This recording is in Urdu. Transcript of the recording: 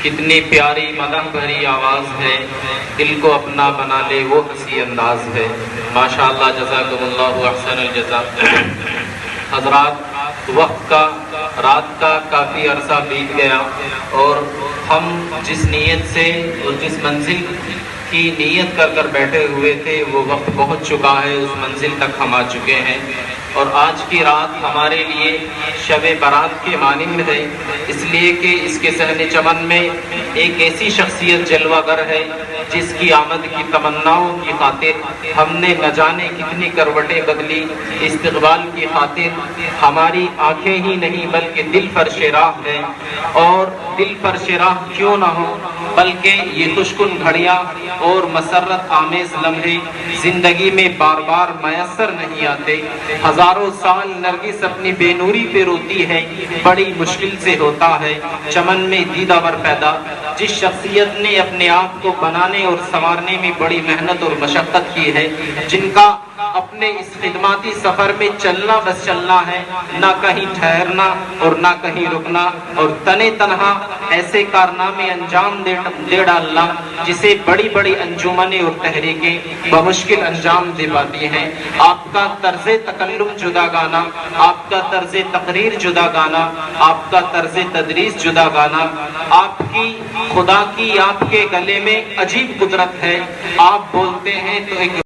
کتنی پیاری مدح بھری آواز ہے، دل کو اپنا بنا لے وہ ہنسی انداز ہے۔ ماشاءاللہ، جزاکم اللہ احسن الجزا۔ حضرات، وقت کا، رات کا کافی عرصہ بیت گیا اور ہم جس نیت سے اور جس منزل کی نیت کر کر بیٹھے ہوئے تھے وہ وقت پہنچ چکا ہے، اس منزل تک ہم آ چکے ہیں، اور آج کی رات ہمارے لیے شب برات کے مانند ہے، اس لیے کہ اس کے صحن چمن میں ایک ایسی شخصیت جلوہ گر ہے جس کی آمد کی تمناؤں کی خاطر ہم نے نہ جانے کتنی کروٹیں بدلی۔ استقبال کی خاطر ہماری آنکھیں ہی نہیں بلکہ دل فرش راہ ہے، اور دل فرش راہ کیوں نہ ہو بلکہ یہ خوشکن گھڑیاں اور مسرت آمیز لمحے زندگی میں بار بار میسر نہیں آتے۔ ہزاروں سال نرگس اپنی بے نوری پہ روتی ہے، بڑی مشکل سے ہوتا ہے چمن میں دیدہ ور پیدا۔ جس شخصیت نے اپنے آپ کو بنانے اور سنوارنے میں بڑی محنت اور مشقت کی ہے، جن کا اپنے اس خدماتی سفر میں چلنا بس چلنا ہے، نہ کہیں ٹھہرنا اور نہ کہیں رکنا، اور تنے تنہا ایسے کارنامے انجام دے ڈالنا جسے بڑی بڑی انجمنیں اور تحریکیں بمشکل انجام دے پاتی ہیں۔ آپ کا طرز تکلم جدا گانا، آپ کا طرز تقریر جدا گانا، آپ کا طرز تدریس جدا گانا، آپ کی خدا کی آپ کے گلے میں عجیب قدرت ہے۔ آپ بولتے ہیں تو ایک